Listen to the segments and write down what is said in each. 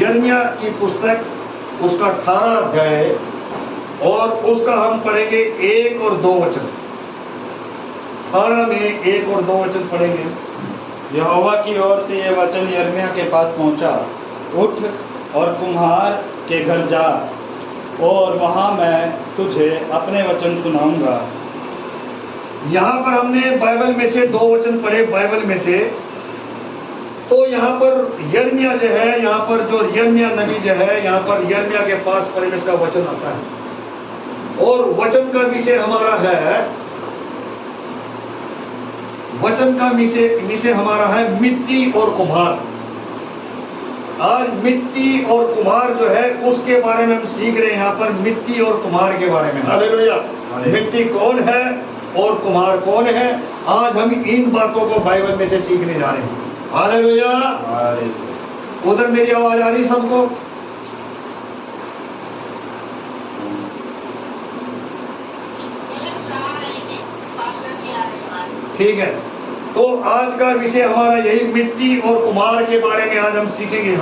यिर्मयाह की पुस्तक, उसका 18 अध्याय, और उसका हम पढ़ेंगे 1 और 2 वचन। 18 में 1 और 2 वचन पढ़ेंगे। यहोवा की ओर से यह वचन यिर्मयाह के पास पहुंचा, उठ और कुम्हार के घर जा, और वहां मैं तुझे अपने वचन सुनाऊंगा। यहाँ पर हमने बाइबल में से 2 वचन पढ़े, बाइबल में से। तो यहाँ पर यिर्मयाह जो है, यहाँ पर जो यिर्मयाह नबी जो है, यहाँ पर यिर्मयाह के पास परमेश्वर का वचन आता है, और वचन का विषय हमारा है, वचन का विषय हमारा है मिट्टी और कुम्हार। आज मिट्टी और कुम्हार जो है उसके बारे में हम सीख रहे हैं, यहाँ पर मिट्टी और कुम्हार के बारे में। हालेलुया। मिट्टी कौन है और कुम्हार कौन है, आज हम इन बातों को बाइबल में से सीखने जा रहे हैं। हालेलुया। उधर मेरी आवाज आ रही सबको? ठीक है। तो आज का विषय हमारा यही मिट्टी और कुम्हार के बारे में आज हम सीखेंगे।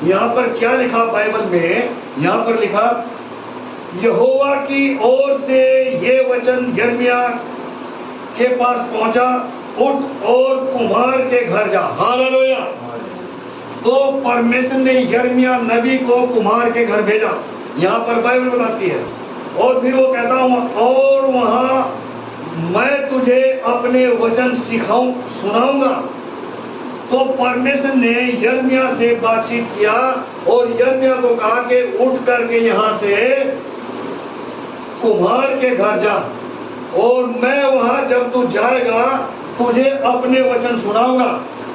यहाँ पर क्या लिखा बाइबल में? यहाँ पर लिखा, यहोवा की ओर से ये वचन यिर्मयाह के पास पहुंचा, उठ और कुम्हार के घर जा। हालेलुया। तो परमेश्वर ने यिर्मयाह नबी को कुम्हार के घर भेजा, यहाँ पर बाइबल बताती है। और फिर वो कहता हूं, और वहां मैं तुझे अपने वचन सिखाऊं, सुनाऊंगा। तो परमेश्वर ने यिर्मयाह से बातचीत किया और यिर्मयाह को कहा कि उठ करके यहां से कुम्हार के घर जा, और मैं वहां जब तू जाएगा तुझे अपने वचन सुनाऊंगा।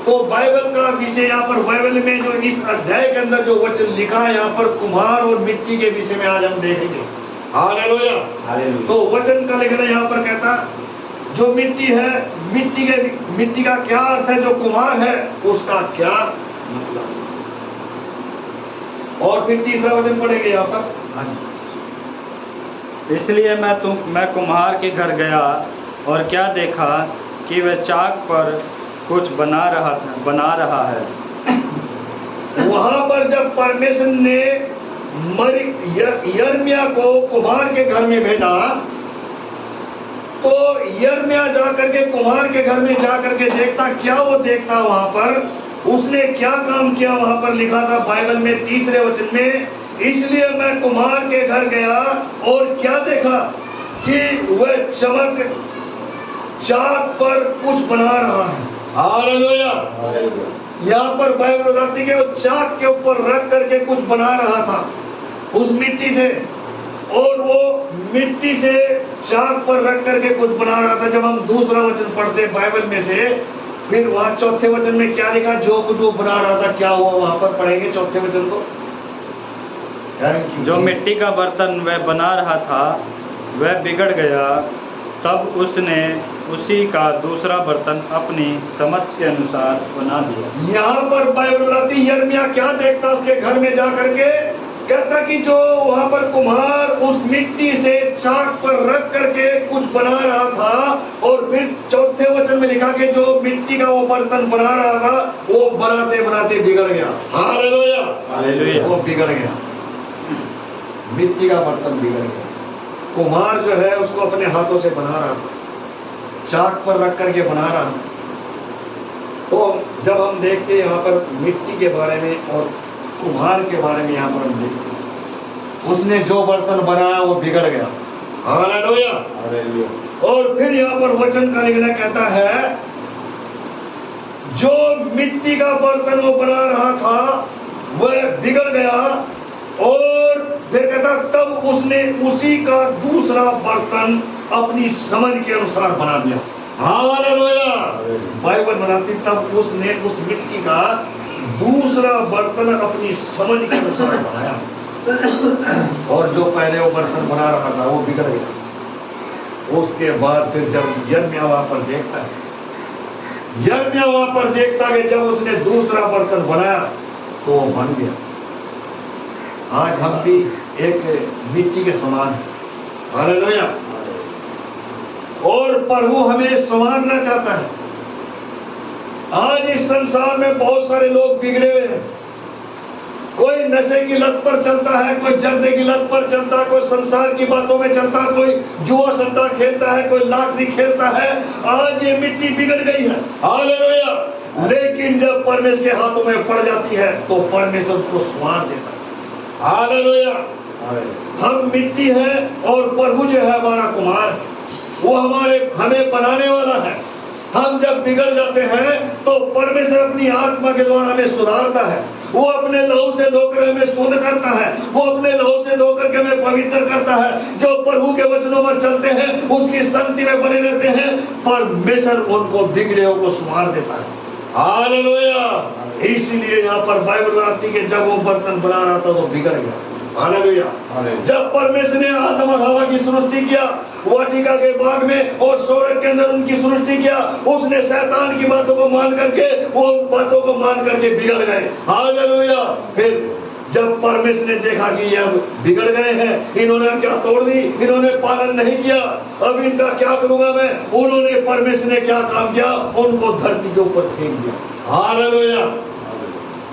तो बाइबल का विषय यहाँ पर, बाइबल में जो इस अध्याय के अंदर जो वचन लिखा है, यहाँ पर कुम्हार और मिट्टी के विषय में आज हम देखेंगे। हालेलुया। तो वचन का लेखन यहाँ पर कहता, जो मिट्टी है, मिट्टी का क्या अर्थ है, जो कुम्हार है उसका क्या मतलब। और फिर तीसरा वचन पढ़ेंगे यहाँ पर। इसलिए मैं कुम्हार के घर गया, और क्या देखा कि वह चाक पर कुछ बना रहा है। वहां पर जब परमेश्वर ने यिर्मयाह को कुम्हार के घर में भेजा, तो यिर्मयाह जाकर के कुम्हार के घर में जाकर के देखता, क्या वो देखता वहां पर, उसने क्या काम किया वहां पर लिखा था बाइबल में 3 वचन में, इसलिए मैं कुम्हार के घर गया और क्या देखा कि वह चमक चाक पर कुछ बना रहा है। हालेलुया। यहाँ पर बाइबल बताती है कि वो चाक के ऊपर रख करके कुछ बना रहा था उस मिट्टी से, और वो मिट्टी से चाक पर रख करके कुछ बना रहा था। जब हम दूसरा वचन पढ़ते बाइबल में से, फिर वहां चौथे वचन में क्या लिखा, जो कुछ वो बना रहा था क्या हुआ, वहां पर पढ़ेंगे चौथे वचन को। जो मिट्टी का बर्तन वह बना रहा था वह बिगड़ गया, तब उसने उसी का दूसरा बर्तन अपनी समझ के अनुसार बना दिया। यहाँ पर बाइबल बताती है यिर्मयाह क्या देखता उसके घर में जाकर के, कहता कि जो वहां पर कुम्हार उस मिट्टी से चाक पर रख करके कुछ बना रहा था, और फिर चौथे वचन में लिखा कि जो मिट्टी का वो बर्तन बना रहा था वो बनाते बनाते बिगड़ गया। हालेलुया। हालेलुया। वो बिगड़ गया, मिट्टी का बर्तन बिगड़ गया। कुम्हार जो है उसको अपने हाथों से बना रहा था, चाक पर रख करके बना रहा था। तो जब हम देखते हैं यहाँ पर मिट्टी के बारे में और कुम्हार के बारे में, यहाँ पर हम देखते हैं उसने जो बर्तन बनाया वो बिगड़ गया। हालेलुया। और फिर यहाँ पर वचन का लिखना कहता है, जो मिट्टी का बर्तन वो बना रहा था वह बिगड़ गया, और फिर कहता तब उसने उसी का दूसरा बर्तन अपनी समझ के अनुसार बना दिया। हालेलुया। बाइबल बनाती तब उसने उस मिट्टी का दूसरा बर्तन अपनी समझ के अनुसार बनाया, और जो पहले वो बर्तन बना रहा था वो बिगड़ गया। उसके बाद फिर जब यिर्मयाह वहां पर देखता है, यिर्मयाह वहां पर देखता कि जब उसने दूसरा बर्तन बनाया तो वो बन गया। आज हम भी एक मिट्टी के समान हैं। हालेलुया। और प्रभु हमें संवारना चाहता है। आज इस संसार में बहुत सारे लोग बिगड़े हुए हैं, कोई नशे की लत पर चलता है, कोई जर्दे की लत पर चलता है, कोई संसार की बातों में चलता है, कोई जुआ सट्टा खेलता है, कोई लॉटरी खेलता है। आज ये मिट्टी बिगड़ गई है, हालेलुया। लेकिन जब परमेश्वर के हाथों में पड़ जाती है तो परमेश्वर उसको संवार देता है, हालेलुया। हम मिट्टी है और प्रभु जो है हमारा कुमार है, वो हमें बनाने वाला है। हम जब बिगड़ जाते हैं तो परमेश्वर अपनी आत्मा के द्वारा हमें सुधारता है। वो अपने लहू से धोकर हमें शुद्ध करता है, वो अपने लहू से धोकर के हमें पवित्र करता है। जो प्रभु के वचनों पर चलते हैं, उसकी संगति में बने रहते हैं, परमेश्वर उनको बिगड़े को संवार देता है, हालेलुया। इसीलिए यहाँ पर बाइबल बताती है कि जब वो बर्तन बना रहा था तो बिगड़ गया, हालेलुया। जब परमेश्वर ने आदम और हवा की सृष्टि किया वाटिका के बाग में और स्वर्ग के अंदर उनकी सृष्टि किया, उसने शैतान की बातों को मान करके, वो बातों को मान करके बिगड़ गए, हालेलुया। फिर जब परमेश्वर ने देखा कि ये अब बिगड़ गए हैं, इन्होंने क्या तोड़ दी, इन्होंने पालन नहीं किया, अब इनका क्या करूंगा मैं, उन्होंने परमेश्वर ने क्या काम किया, उनको धरती के ऊपर फेंक दिया, हालेलुया।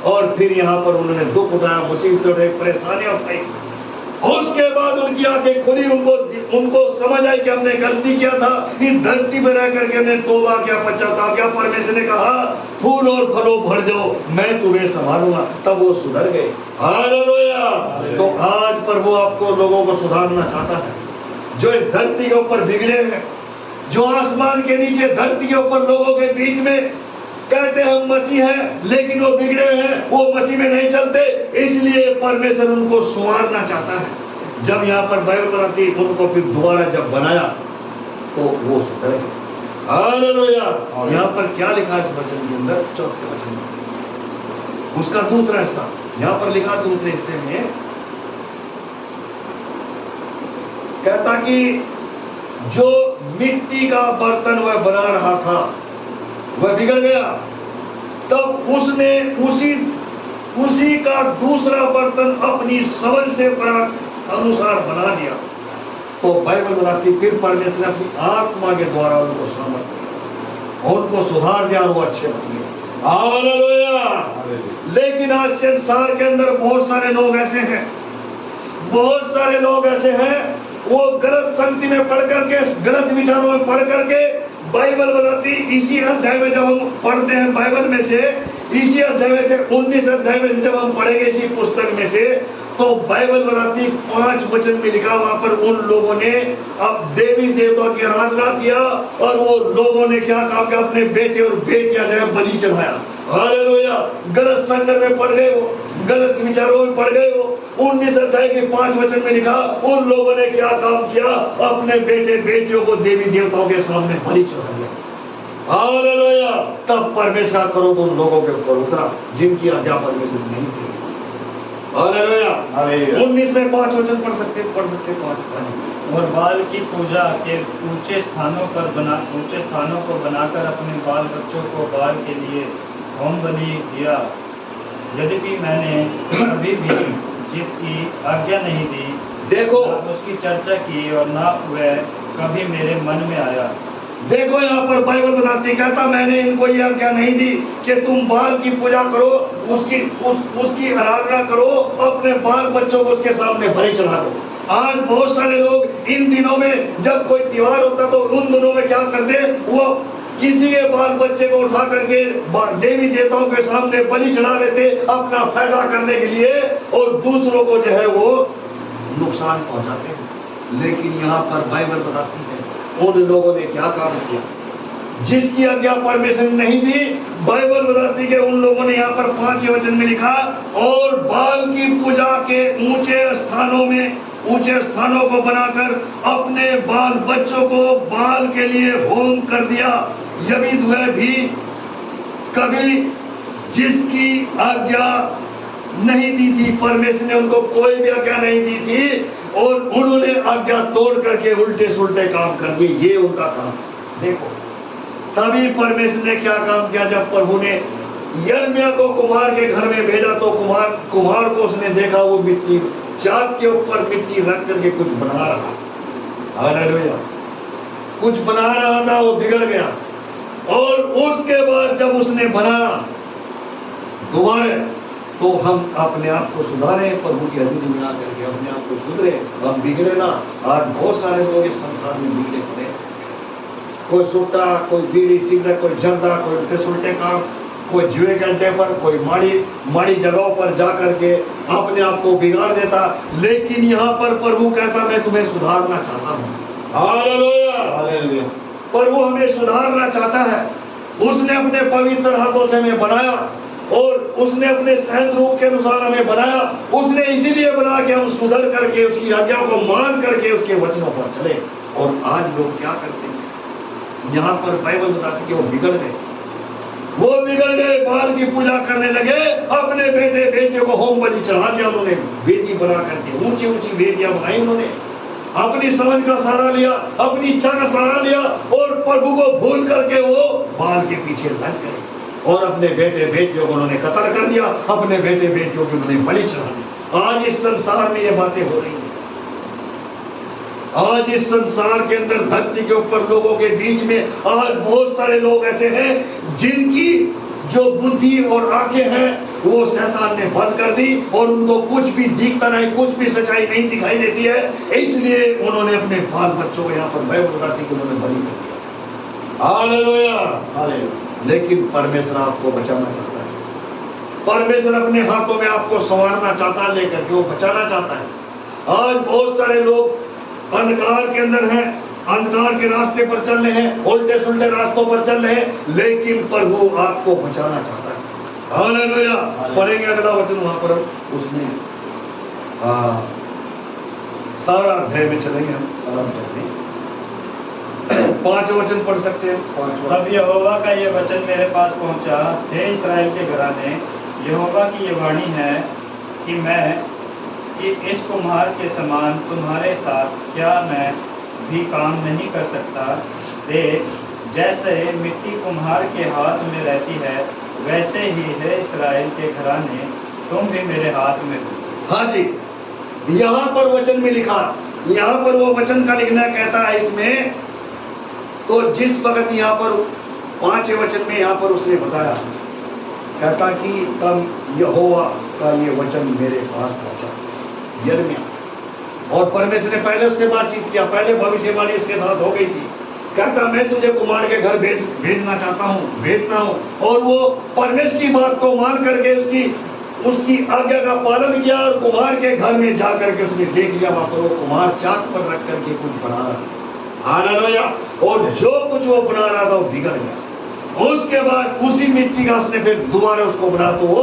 और फिर यहाँ पर उन्होंने दुख उठाया, मुसीबत उठाई, परेशानियां उठाई। उसके बाद उनकी आंखें खुली, उनको समझ आई कि हमने गलती किया था, इस धरती में रह करके हमने तौबा किया, पश्चाताप किया। परमेश्वर ने कहा फूल और फलों भर जाओ, मैं तुम्हें संभालूंगा। तब वो सुधर गए, हालेलुया। तो आज प्रभु आपको लोगों को सुधारना चाहता है, जो इस धरती के ऊपर बिगड़े हैं, जो आसमान के नीचे धरती के ऊपर लोगों के बीच में कहते हम मसीह हैं लेकिन वो बिगड़े हैं, वो मसीह में नहीं चलते, इसलिए परमेश्वर उनको संवारना चाहता है। जब यहाँ पर बाइबल बताती उनको फिर दोबारा जब बनाया तो वो सुधर गए, हालेलुया। यहाँ पर क्या लिखा इस वचन के अंदर, चौथे वचन में उसका दूसरा हिस्सा यहाँ पर लिखा, दूसरे हिस्से में कहता कि जो मिट्टी का बर्तन वह बना रहा था वह बिगड़ गया, तब उसने उसी का दूसरा बर्तन अपनी समझ से अनुसार बना दिया। तो बाइबल बताती फिर परमेश्वर ने अपनी आत्मा के द्वारा उनको सामर्थ दिया, उनको सुधार दिया और वो अच्छे बन गए, हालेलुया। लेकिन आज संसार के अंदर बहुत सारे लोग ऐसे हैं, वो गलत संगति में पढ़ करके, गलत विचारों में पढ़ करके, बाइबल बताती इसी अध्याय में जब हम पढ़ते हैं बाइबल में से, इसी अध्याय में से 19 अध्याय में से जब हम पढ़ेंगे इसी पुस्तक में से, तो बाइबल बताती 5 वचन में लिखा, वहां पर उन लोगों ने अब देवी देवताओं की आराधना किया और वो लोगों ने क्या काम किया, अपने बेटे और बेटियां जो है बलि चढ़ाया, हालेलुया। गलत संगत में पड़ गए हो, गलत विचारों में पड़ गए हो। 19 अध्याय के 5 वचन में लिखा, उन लोगों ने क्या काम किया, अपने बेटे बेटियों को देवी देवताओं के सामने बलि चढ़ा दिया, हालेलुया। तब परमेश्वर का क्रोध उन लोगों के ऊपर उतरा जिनकी आज्ञा परमेश्वर नहीं थी, हालेलुया। 19 में 5 वचन पढ़ सकते 5। और बाल की पूजा के ऊंचे स्थानों को बनाकर अपने बाल बच्चों को बाल के लिए होम बलि दिया। यद्यपि मैंने कभी भी जिसकी आज्ञा नहीं दी, देखो उसकी चर्चा की और ना वह कभी मेरे मन में आया। देखो यहाँ पर बाइबल कहता मैंने इनको यह आज्ञा नहीं दी कि तुम बाल की पूजा करो, उसकी आराधना करो, अपने बाल बच्चों को उसके सामने बलि चढ़ा दो। आज बहुत सारे लोग इन दिनों में जब कोई त्योहार होता तो उन दिनों में क्या करते, वो किसी के बाल बच्चे को उठा करके देवी देवताओं के सामने बलि चढ़ा लेते अपना फायदा करने के लिए, और दूसरों को जो है वो नुकसान पहुंचाते हैं। लेकिन यहाँ पर बाइबल बताती है उन लोगों ने क्या काम किया जिसकी आज्ञा परमेश्वर ने नहीं दी। बाइबल बताती है उन लोगों ने यहाँ पर 5 वचन में लिखा, और बाल की पूजा के ऊंचे स्थानों को बनाकर अपने बाल बच्चों को बाल के लिए होम कर दिया। यदि वह भी कभी जिसकी आज्ञा नहीं दी थी, परमेश्वर ने उनको कोई भी आज्ञा नहीं दी थी और उन्होंने आज्ञा तोड़ करके उल्टे सुल्टे काम कर दिए, ये उनका काम। देखो तभी परमेश्वर ने क्या काम किया, जब प्रभु ने यिर्मयाह को कुम्हार के घर में भेजा तो कुम्हार को उसने देखा वो मिट्टी चाक के ऊपर मिट्टी रख करके कुछ बना रहा, हालेलुया, कुछ बना रहा था, वो बिगड़ गया। और उसके बाद जब उसने बनाया दोबारा तो हम अपने आप को सुधारें, प्रभु की हजूरी में आकर के अपने आप को सुधरे, हम बिगड़े ना। आज बहुत सारे लोग इस संसार में बिगड़े पड़े, कोई सुट्टा, कोई बीड़ी सिगरेट, कोई जर्दा, कोई उल्टे सुलटे काम, कोई जुए के अड्डे पर, कोई माड़ी जगहों पर जा करके अपने आप को बिगाड़ देता। लेकिन यहाँ पर प्रभु कहता मैं तुम्हें सुधारना चाहता हूँ। Hallelujah, hallelujah. प्रभु हमें सुधारना चाहता है। उसने अपने पवित्र हाथों से हमें बनाया और उसने अपने सहज रूप के अनुसार हमें बनाया। उसने इसीलिए बना कि हम सुधर करके उसकी आज्ञा को मान करके उसके वचनों पर चले। और आज लोग क्या करते हैं, यहाँ पर बाइबल बताती है वो बिगड़ गए, बाल की पूजा करने लगे, अपने बेटे बेटियों को होम बलि चढ़ा दिया उन्होंने, वेदी बना करके ऊंची ऊंची वेदियां बनाई उन्होंने, अपनी समझ का सहारा लिया, अपनी इच्छा का सहारा लिया और प्रभु को भूल करके वो बाल के पीछे लग गए और अपने बेटे बेटियों को उन्होंने कत्ल कर दिया, अपने बेटे बेटियों की उन्होंने बलि चढ़ा दी। आज इस संसार में ये बातें हो रही हैं। आज इस संसार के अंदर धरती के ऊपर लोगों के बीच में आज बहुत सारे लोग ऐसे हैं जिनकी जो बुद्धि और आंखें हैं वो शैतान ने बंद कर दी और उनको कुछ भी दिखता नहीं, कुछ भी सच्चाई नहीं दिखाई देती है। इसलिए उन्होंने अपने बाल बच्चों को यहाँ पर बाइबल बताती कि उन्होंने बलि कर दिया। Hallelujah, hallelujah. लेकिन परमेश्वर आपको बचाना चाहता है, परमेश्वर अपने हाथों में आपको संवारना चाहता है, लेकर के वो बचाना चाहता है। आज बहुत सारे लोग अंधकार के अंदर हैं, अंधकार के रास्ते पर चल रहे हैं, उल्टे सुल्टे रास्तों पर चल रहे हैं, लेकिन प्रभु आपको बचाना चाहता है। हालेलुया। पढ़ेंगे अगला वचन वहां पर उसमें 18 अध्याय में चलेंगे हम, 18 अध्याय में 5 वचन पढ़ सकते हैं। 5 तब यहोवा का ये वचन मेरे पास पहुंचा, हे इस्राएल के घराने, यहोवा की ये वाणी है कि इस कुम्हार के समान तुम्हारे साथ क्या मैं भी काम नहीं कर सकता। देख, जैसे मिट्टी कुम्हार के हाथ में रहती है, वैसे ही है इस्राएल के घराने, तुम भी मेरे हाथ में हो। हाँ जी, यहाँ पर वचन में लिखा, यहाँ पर वो वचन का लिखना कहता है इसमें, तो जिस वक्त यहाँ पर 5वें वचन में यहाँ पर उसने बताया, कहता कि तब यहोवा का ये वचन मेरे पास पहुंचा, यिर्मयाह। और परमेश्वर ने पहले उससे बातचीत किया, पहले भविष्यवाणी उसके साथ हो गई थी। कहता मैं तुझे कुमार के घर भेजना चाहता हूँ, भेजता हूँ। और वो परमेश्वर की बात को मान करके उसकी आज्ञा का पालन किया और कुमार के घर में जा करके उसने देख लिया वहां पर वो कुमार चाक पर रख करके कुछ बना रहा था। हालेलुया। और जो कुछ वो बना रहा था वो बिगड़ गया। उसके बाद उसी मिट्टी का उसने फिर दोबारा उसको बना तो वो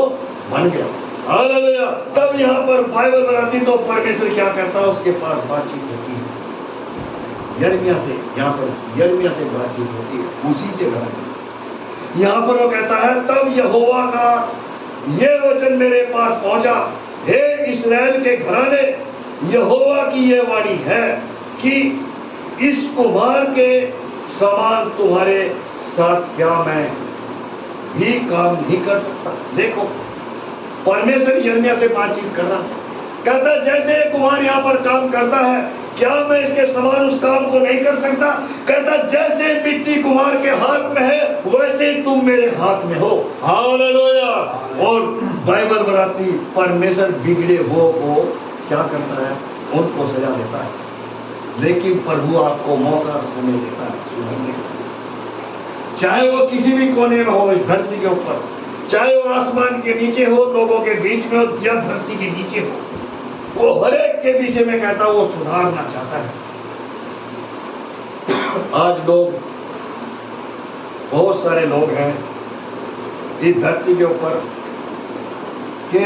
बन गया। हालेलुया। तब यहाँ पर बाइबल बनाती तो परमेश्वर क्या कहता है, उसके पास बातचीत होती है यिर्मयाह से, यहाँ पर यिर्मयाह से बातचीत होती है उसी के घर में। यहाँ पर वो कहता है तब यहोवा का ये वचन मेरे पास पहुंचा, हे इस्राएल के घराने, यहोवा की ये वाणी है कि इस कुम्हार के समान तुम्हारे साथ क्या मैं भी काम नहीं कर सकता। देखो परमेश्वर यिर्मयाह से बातचीत कर रहा, कहता जैसे कुम्हार यहाँ पर काम करता है, क्या मैं इसके समान उस काम को नहीं कर सकता। कहता जैसे मिट्टी कुम्हार के हाथ में है, वैसे ही तुम मेरे हाथ में हो। हालेलुया। और बाइबल बताती परमेश्वर बिगड़े हो को क्या करता है, उनको सजा देता है, लेकिन प्रभु आपको मौका समय देता है सुधरने का। चाहे वो किसी भी कोने में हो इस धरती के ऊपर, चाहे वो आसमान के नीचे हो, लोगों के बीच में हो या धरती के नीचे हो, वो हर एक के विषय में कहता वो सुधारना चाहता है। आज लोग, बहुत सारे लोग हैं इस धरती के ऊपर के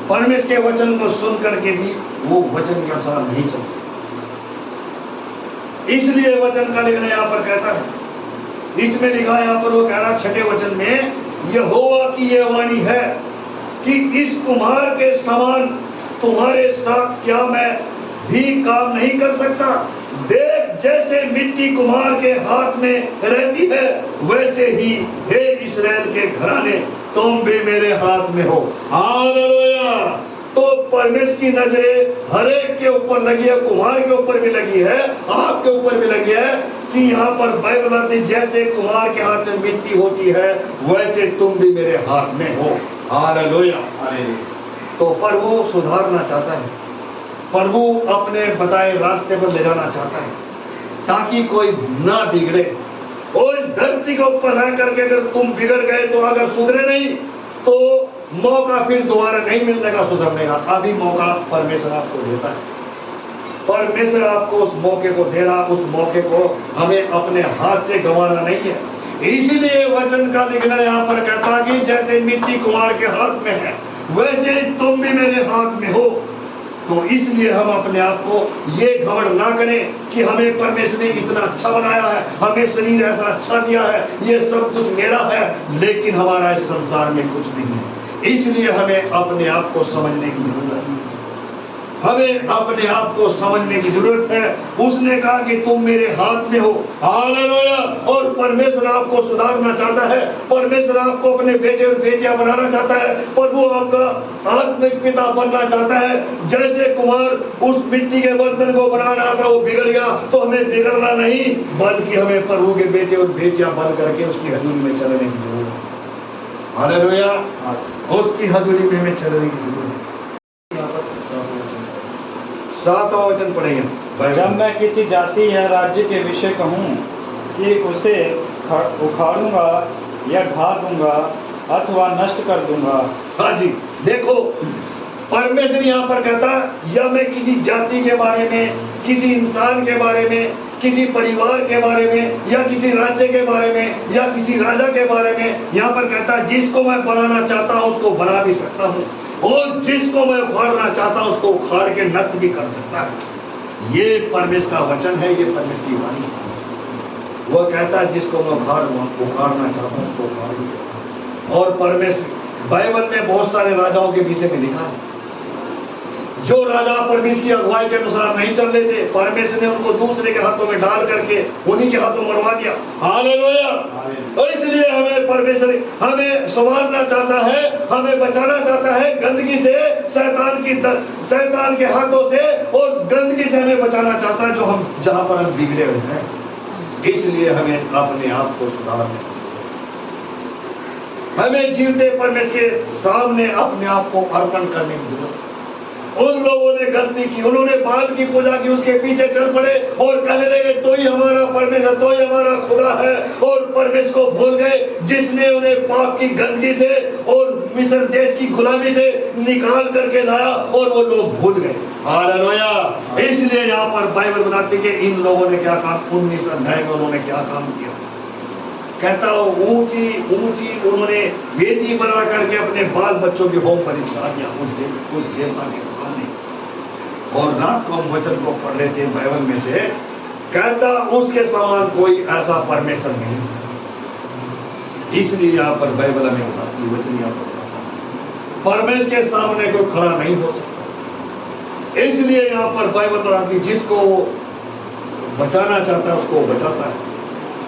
परमेश्वर के वचन को सुन करके भी वो वचन के अनुसार नहीं चलते। इसलिए वचन का लिखना यहाँ पर कहता है, इसमें लिखा यहाँ पर वो कह रहा 6ठे वचन में, यहोवा की यह वाणी है कि इस कुम्हार के समान तुम्हारे साथ क्या मैं भी काम नहीं कर सकता। देख जैसे मिट्टी कुम्हार के हाथ में रहती है, वैसे ही हे इस्राएल के घराने, तुम भी मेरे हाथ में हो। हालेलुया। तो परमेश्वर की नजरें हर एक के ऊपर लगी है, कुम्हार के ऊपर भी लगी है, आपके ऊपर भी लगी है। कि यहाँ पर बाइबल में जैसे कुम्हार के हाथ में मिट्टी होती है वैसे तुम भी मेरे हाथ में हो। हालेलुया। तो प्रभु सुधारना चाहता है, प्रभु अपने बताए रास्ते पर ले जाना चाहता है ताकि कोई ना बिगड़े। और इस धरती के ऊपर रह करके अगर तुम बिगड़ गए तो अगर सुधरे नहीं तो मौका फिर दोबारा नहीं मिलने का सुधरने का। अभी मौका परमेश्वर आपको देता है, परमेश्वर आपको उस मौके को दे रहा, उस मौके को हमें अपने हाथ से गंवाना नहीं है। इसीलिए वचन का लिखना यहाँ पर कहता है कि जैसे मिट्टी कुम्हार के हाथ में है वैसे ही तुम भी मेरे हाथ में हो। तो इसलिए हम अपने आप को ये घमंड ना करें कि हमें परमेश्वर ने इतना अच्छा बनाया है, हमें शरीर ऐसा अच्छा दिया है, ये सब कुछ मेरा है, लेकिन हमारा इस संसार में कुछ नहीं है। इसलिए हमें अपने आप को समझने की जरूरत है, हमें अपने आप को समझने की जरूरत है। उसने कहा कि तुम मेरे हाथ में हो। हालेलुया। और परमेश्वर आपको सुधारना चाहता है, परमेश्वर आपको अपने बेटे और बेटियां बनाना चाहता है, पर वो आपका आत्मिक पिता बनना चाहता है। जैसे कुम्हार उस मिट्टी के बर्तन को बना रहा था, वो बिगड़ गया, तो हमें बिगड़ना नहीं बल्कि हमें प्रभु के बेटे और बेटियां बन करके उसकी हजूरी में चलने की जरूरत है। हालेलुया। उसकी हजूरी में हमें चलने की जरूरत है। 7वां वचन पढ़ेंगे। जब मैं किसी जाति या राज्य के विषय कहूँ कि उसे उखाड़ूंगा या ढा दूंगा अथवा नष्ट कर दूंगा। हाँ जी, देखो परमेश्वर यहाँ पर कहता या मैं किसी जाति के बारे में, किसी इंसान के बारे में, किसी परिवार के बारे में, या किसी राज्य के बारे में, या किसी राजा के बारे में, यहाँ पर कहता है जिसको मैं बनाना चाहता हूँ उसको बना भी सकता हूँ, और जिसको मैं उखाड़ना चाहता हूँ उसको उखाड़ के नष्ट भी कर सकता है। ये परमेश्वर का वचन है, ये परमेश्वर की वाणी है। वो कहता है जिसको मैं उखाड़ना चाहता हूँ उसको उखाड़ भी सकता हूँ। और परमेश्वर बाइबल में बहुत सारे राजाओं के विषय में लिखा है, जो राजा परमेश्वर की अगुवाई के अनुसार नहीं चल रहे थे, परमेश्वर ने उनको दूसरे के हाथों में डाल करके उन्हीं के हाथों मरवा दिया। हालेलुया। और इसलिए हमें परमेश्वर हमें संवारना चाहता है, हमें बचाना चाहता है गंदगी से, शैतान के हाथों से, और गंदगी से हमें बचाना चाहता है जो हम जहां पर हम बिगड़े हुए हैं। इसलिए हमें अपने आप को सुधारना, हमें जीवते परमेश्वर के सामने अपने आप को अर्पण करने की जरूरत है। उन लोगों ने गलती की, उन्होंने बाल की पूजा की, उसके पीछे चल पड़े और कहने लगे तो ही हमारा परमेश्वर, तो ही हमारा खुदा है, और परमेश्वर को भूल गए जिसने उन्हें पाप की गंदगी से और मिस्र देश की गुलामी से निकाल करके लाया, और वो लोग भूल गए। हालेलुया। इसलिए यहाँ पर बाइबल बताती है कि इन लोगों ने क्या काम, 19 अध्याय में उन्होंने क्या काम किया। कहता ऊंची ऊंची उन्होंने वेदी बना करके अपने बाल बच्चों के होम पर चढ़ा दिया उस देवता के सामने। और रात को हम वचन को पढ़ लेते हैं बाइबल में से, कहता उसके समान कोई ऐसा परमेश्वर नहीं। इसलिए यहाँ पर बाइबल हमें बताती है, वचन यहाँ पर परमेश्वर के सामने कोई खड़ा नहीं हो सकता। इसलिए यहाँ पर बाइबल बताती जिसको बचाना चाहता है उसको बचाता है,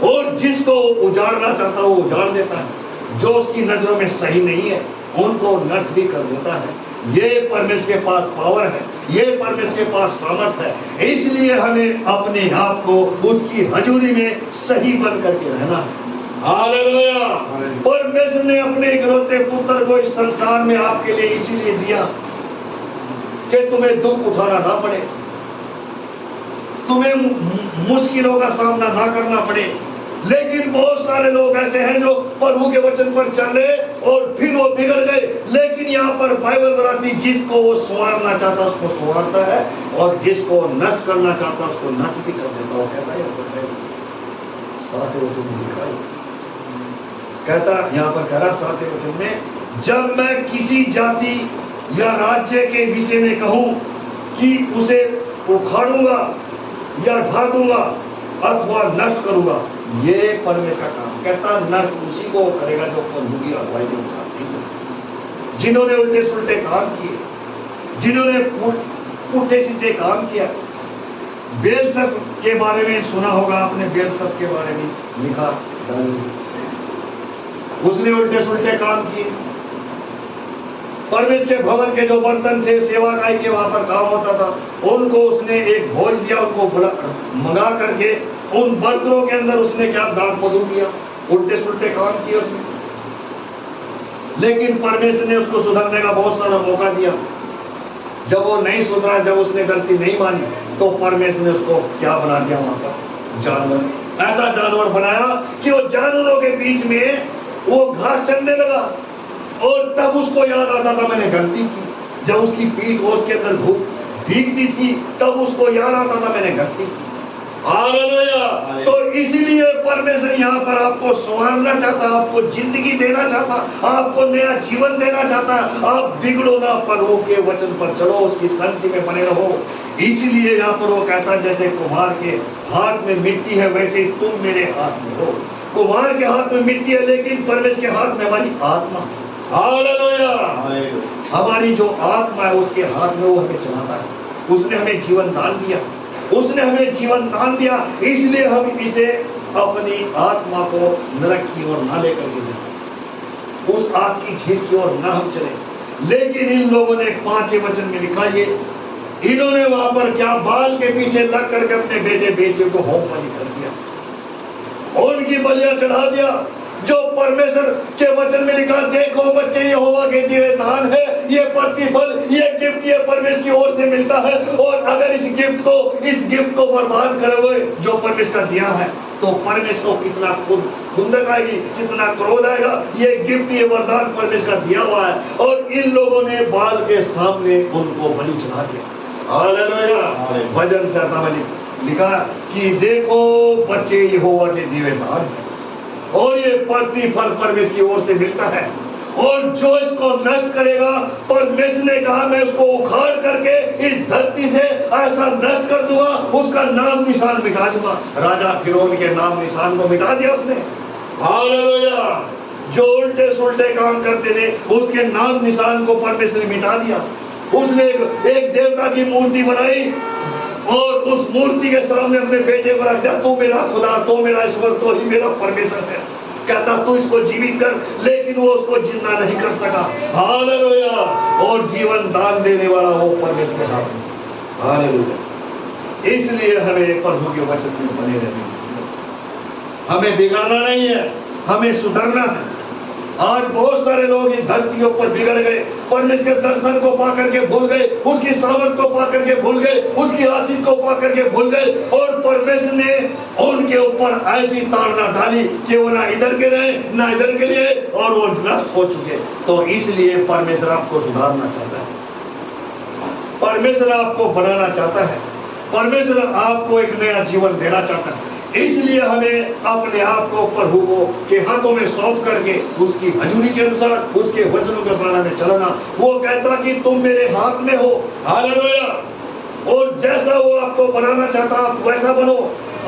और जिसको उजाड़ना चाहता है वो उजाड़ देता है। जो उसकी नजरों में सही नहीं है उनको नष्ट भी कर देता है। ये परमेश्वर के पास पावर है, ये परमेश्वर के पास सामर्थ है। इसलिए हमें अपने आप को उसकी हजूरी में सही बन करके रहना है। हालेलुया। परमेश्वर ने अपने इकलौते पुत्र को इस संसार में आपके लिए इसीलिए दिया कि तुम्हें दुख उठाना ना पड़े, तुम्हें मुश्किलों का सामना ना करना पड़े। लेकिन बहुत सारे लोग ऐसे हैं जो प्रभु के वचन पर चल रहे और फिर वो बिगड़ गए। लेकिन यहाँ पर बाइबल बताती जिसको वो संवारना चाहता उसको संवारता है, और जिसको नष्ट करना चाहता उसको नष्ट भी कर देता। वो कहता है 7वें वचन में लिखा है, कहता यहाँ पर कह रहा 7वें वचन में, जब मैं किसी जाति या राज्य के विषय में कहूं कि उसे उखाड़ूंगा या ढा दूंगा अथवा नष्ट करूंगा, ये परमेश्वर का काम। कहता नष्ट उसी को करेगा जो प्रभु की अगुवाई के अनुसार नहीं चलता, जिन्होंने उल्टे सुलटे काम किए, जिन्होंने पुट्ठे सीधे काम किया। बेलसस के बारे में सुना होगा आपने, बेलसस के बारे में लिखा, उसने उल्टे सुलटे काम किए। परमेश्वर के भवन के जो बर्तन थे, सेवाकाई के वहां पर काम होता था, उनको उसने एक भोज दिया, उनको मंगा करके उन बर्तनों के अंदर उसने क्या दाग मधु किया, उल्टे सुल्टे काम किए उसने। लेकिन परमेश्वर ने उसको सुधरने का बहुत सारा मौका दिया। जब वो नहीं सुधरा, जब उसने गलती नहीं मानी, तो परमेश्वर ने उसको क्या बना दिया वहां पर, जानवर। ऐसा जानवर बनाया कि वो जानवरों के बीच में वो घास चरने लगा। और तब उसको याद आता था मैंने गलती की। जब उसकी पीठ और उसके अंदर भीगती थी, तब उसको याद आता था मैंने गलती की। हालेलुया। तो इसीलिए परमेश्वर यहाँ पर आपको संवारना चाहता, आपको जिंदगी देना चाहता, आपको नया जीवन देना चाहता। आप बिगड़ो ना, प्रभु के वचन पर चलो, उसकी संगति में बने रहो। इसीलिए यहाँ पर वो कहता है जैसे कुम्हार के हाथ में मिट्टी है, वैसे ही तुम मेरे हाथ में हो। कुम्हार के हाथ में मिट्टी है, लेकिन परमेश्वर के हाथ में हमारी आत्मा। हालेलुया। हमारी जो आत्मा है उसके हाथ में वो हमें चलाता है। उसने हमें जीवन दान दिया, उसने हमें जीवन दान दिया। इसलिए हम इसे अपनी आत्मा को नरक की ओर ना लेकर के जाए, उस आग की झील की ओर ना हम चले। लेकिन इन लोगों ने 5वें वचन में लिखा, ये इन्होंने वहां पर क्या बाल के पीछे लग करके अपने बेटे बेटियों को होम बलि कर दिया, उनकी बलियां चढ़ा दिया। जो परमेश्वर के वचन में लिखा, देखो बच्चे यहोवा के दिए दान है, ये प्रतिफल, ये गिफ्ट ये परमेश्वर की ओर से मिलता है। और अगर इस गिफ्ट को बर्बाद करोगे जो परमेश्वर का दिया है, तो परमेश्वर को कितना खुंदक आएगी, कितना क्रोध आएगा। ये गिफ्ट ये वरदान परमेश्वर का दिया हुआ है। और इन लोगों ने बाल के सामने उनको बलि चढ़ा दिया। हालेलुया। भजन 7 में लिखा कि देखो बच्चे यहोवा के दिए दान है, और ये प्रतिफल परमेश्वर की ओर से मिलता है। और जो इसको नष्ट करेगा, परमेश्वर ने कहा मैं उसको उखाड़ करके इस धरती से ऐसा नष्ट कर दूंगा, उसका नाम निशान मिटा दूंगा। राजा फिरौन के नाम निशान को मिटा दिया उसने। हालेलुया। जो उल्टे सुल्टे काम करते थे, उसके नाम निशान को परमेश्वर ने मिटा दिया। उसने एक देवता की मूर्ति बनाई और उस मूर्ति के सामने अपने बेटे को रख दिया, तू मेरा खुदा, तो मेरा ईश्वर, तो ही मेरा परमेश्वर है। कहता तू इसको जीवित कर, लेकिन वो उसको जिंदा नहीं कर सका। हालेलुया। और जीवन दान देने वाला वो परमेश्वर के हाथ में। हालेलुया। इसलिए हमें प्रभु के वचन में बने रहना, हमें बिगड़ना नहीं है, हमें सुधरना है। आज बहुत सारे लोग इस धरती के ऊपर बिगड़ गए, परमेश्वर के दर्शन को पा करके भूल गए, उसकी सामर्थ को पा करके भूल गए, उसकी आशीष को पा करके भूल गए। और परमेश्वर ने उनके ऊपर ऐसी ताड़ना डाली कि वो ना इधर के रहे ना इधर के लिए, और वो नष्ट हो चुके। तो इसलिए परमेश्वर आपको सुधारना चाहता है, परमेश्वर आपको बनाना चाहता है, परमेश्वर आपको एक नया जीवन देना चाहता है। इसलिए हमें अपने आप को प्रभु को के हाथों में सौंप करके उसकी हजूरी के अनुसार, उसके वचनों के अनुसार हमें चलना। वो कहता कि तुम मेरे हाथ में हो। हालेलुया। और जैसा वो आपको बनाना चाहता आप वैसा बनो।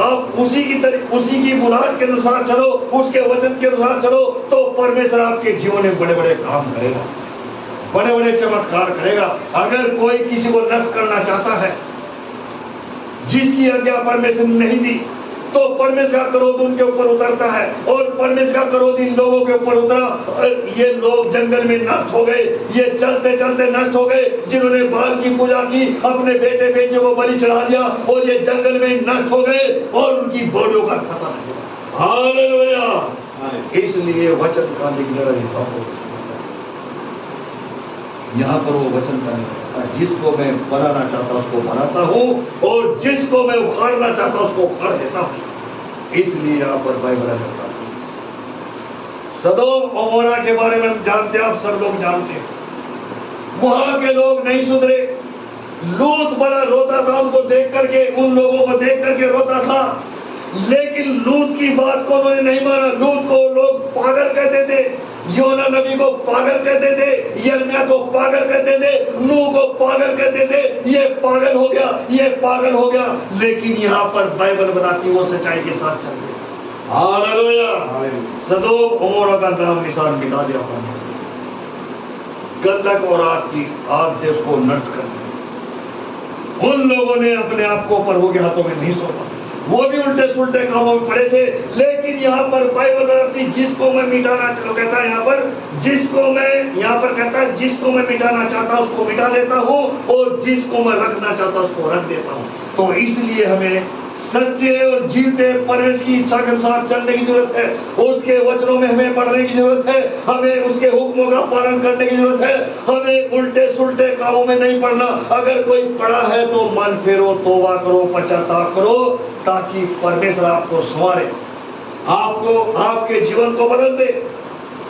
आप उसी की बुलाहट के अनुसार चलो, उसके वचन के अनुसार चलो, तो परमेश्वर आपके जीवन में बड़े बड़े काम करेगा, बड़े बड़े चमत्कार करेगा। अगर कोई किसी को नष्ट करना चाहता है, जिसकी आज्ञा परमेश्वर ने नहीं दी, तो परमेश्वर का क्रोध उनके ऊपर उतरता है। और परमेश्वर का क्रोध इन लोगों के ऊपर उतरा। ये लोग जंगल में नष्ट हो गए, ये चलते चलते नष्ट हो गए। जिन्होंने बाल की पूजा की, अपने बेटे बेटियों को बलि चढ़ा दिया, और ये जंगल में नष्ट हो गए, और उनकी बॉडियों का पता नहीं लगा। हालेलुया। इसलिए वचन का लिखना यहाँ पर वो वचन का, जिसको मैं बनाना चाहता उसको बनाता हूँ, और जिसको मैं उखाड़ना चाहता उसको उखाड़ देता हूँ। इसलिए यहाँ पर बाइबल कहता है। सदोम और गोमोरा के बारे में हम जानते हैं, आप सब लोग जानते हैं। वहां के लोग नहीं सुधरे। लूत बड़ा रोता था उनको देख करके, उन लोगों को देख करके रोता था, लेकिन लूत की बात को उन्होंने नहीं माना। लूत को लोग पागल कहते थे, योना नबी को पागल कहते थे, यर्मिया को पागल कहते थे, नूह को पागल कहते थे। ये पागल हो गया, ये पागल हो गया। लेकिन यहाँ पर बाइबल बताती है वो सच्चाई के साथ चलते। हालेलुया। सदोम और गोमोरा का नाम निशान मिटा दिया परमेश्वर। गंधक और आग से उसको नष्ट कर दिया। उन लोगों ने अपने आप को प्रभु के हाथों में नहीं सौंपा, वो भी उल्टे सुल्टे कामों में पड़े थे। लेकिन यहाँ पर बाइबल बताती जिसको मैं मिटाना कहता है, यहाँ पर कहता है जिसको मैं मिटाना चाहता हूँ उसको मिटा देता हूँ, और जिसको मैं रखना चाहता हूँ उसको रख देता हूँ। तो इसलिए हमें सच्चे और जीते परमेश्वर की इच्छा के अनुसार चलने की जरूरत है। उसके वचनों में हमें पढ़ने की जरूरत है, हमें उसके हुक्मों का पालन करने की जरूरत है, हमें उल्टे सुल्टे कामों में नहीं पड़ना। अगर कोई पड़ा है तो मन फेरो, तौबा करो, पश्चाताप करो, ताकि परमेश्वर आपको संवारे, आपको आपके जीवन को बदल दे,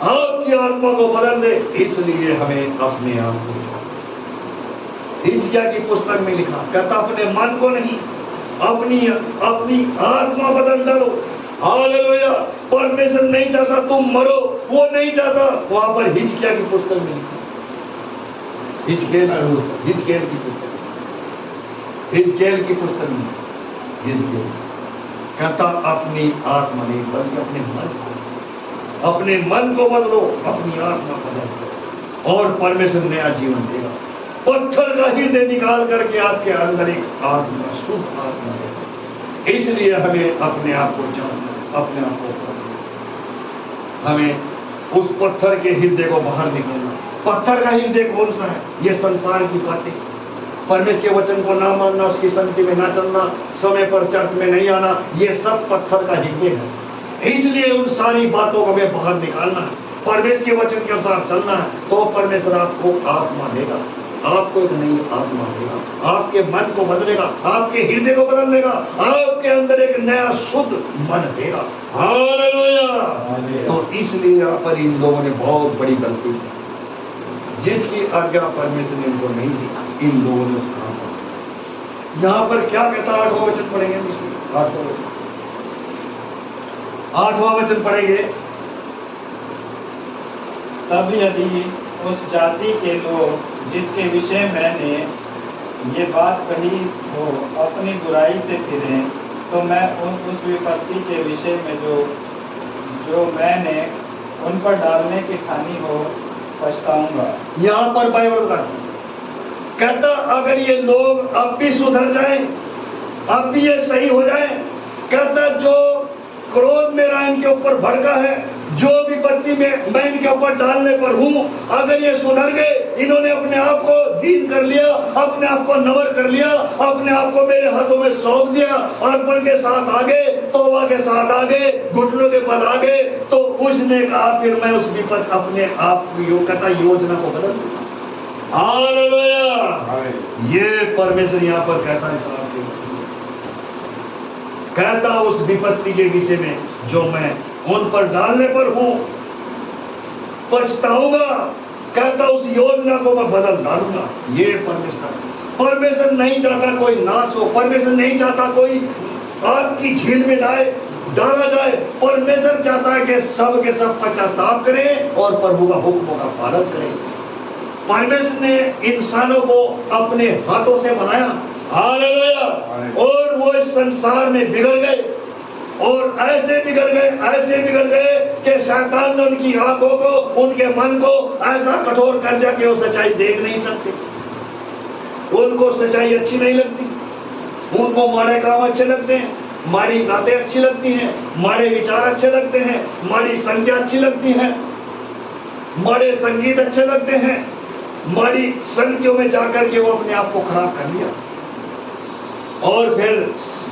आपकी आत्मा को बदल दे। इसलिए हमें अपने आप को, हिजकिय्याह की पुस्तक में लिखा, कहता अपने मन को नहीं, अपनी आत्मा बदल डालो। हालेलुया। परमेश्वर नहीं चाहता तुम मरो, वो नहीं चाहता। वहां पर हिजकिय्याह की पुस्तक में लिखा, हिजकिय्याह की पुस्तक में हिजकिय्याह कहता अपनी आत्मा नहीं बल्कि अपने मन को बदलो, अपनी आत्मा बदलो और परमेश्वर नया जीवन देगा। पत्थर का हृदय निकाल करके आपके अंदर एक आत्मा, शुद्ध आत्मा देगा। इसलिए हमें अपने आप को जांचना, अपने आप को परखना। हमें उस पत्थर के हृदय को बाहर निकालना। पत्थर का हृदय कौन सा है? ये संसार की बातें, परमेश्वर के वचन को ना मानना, उसकी संगति में ना चलना, समय पर चर्च में नहीं आना, ये सब पत्थर का हृदय है। इसलिए उन सारी बातों को हमें बाहर निकालना है, परमेश्वर के वचन के अनुसार चलना है, तो परमेश्वर आपको आत्मा देगा, आपको एक नई आत्मा देगा, आपके मन को बदलेगा, आपके हृदय को बदल देगा, आपके अंदर एक नया शुद्ध मन देगा। हालेलुया। तो इसलिए यहाँ पर इन लोगों ने बहुत बड़ी गलती की, जिसकी आज्ञा परमेश्वर ने इनको नहीं दी, इन लोगों ने उसका काम किया। यहाँ पर क्या कहता है? 8वां वचन पढ़ेंगे, 8वां वचन पढ़ेंगे। तब यदि उस जाति के लोग जिसके विषय मैंने ये बात कही हो अपनी बुराई से फिरें, तो मैं उस विपत्ति के विषय में जो मैंने उन पर डालने की ठानी हो पछताऊंगा। यहाँ पर बाइबल कहता अगर ये लोग अब भी सुधर जाएं, अब भी ये सही हो जाएं, कहता जो क्रोध मेरा इनके ऊपर भड़का है, जो विपत्ति में मैं इनके ऊपर डालने पर हूं, अगर ये सुधर गए, इन्होंने अपने आप को दीन कर लिया, अपने आप को नम्र कर लिया, अपने आप को मेरे हाथों में सौंप दिया, अर्पण के साथ आगे, तौबा के साथ आगे, घुटनों के बल आगे, तो उसने कहा फिर मैं उस विपत्ति अपने आप योजना को बदल दूंगा। हालेलुया। ये परमेश्वर यहाँ पर कहता है, कहता उस विपत्ति के विषय में जो मैं उन पर डालने पर हूं पछताऊंगा, कहता उस योजना को मैं बदल डालूंगा। ये परमेश्वर नहीं चाहता कोई नाश हो, परमेश्वर नहीं चाहता कोई आग की झील में डाला जाए। परमेश्वर चाहता है कि सब के सब पश्चाताप करें और प्रभु का हुक्मों का पालन करें। परमेश्वर ने इंसानों को अपने हाथों से बनाया, हालेलुया, और वो इस संसार में बिगड़ गए, और ऐसे बिगड़ गए कि शैतान ने उनकी आंखों को, उनके मन को ऐसा कठोर कर दिया कि वो सच्चाई देख नहीं सकते, उनको सच्चाई अच्छी नहीं लगती, उनको माड़े काम अच्छे लगते हैं, माड़ी बातें अच्छी लगती हैं, माड़े विचार अच्छे लगते हैं, माड़ी संज्ञा अच्छी लगती है, माड़े संगीत अच्छे लगते हैं, माड़ी संगतियों में जाकर के वो अपने आप को खराब कर लिया, और फिर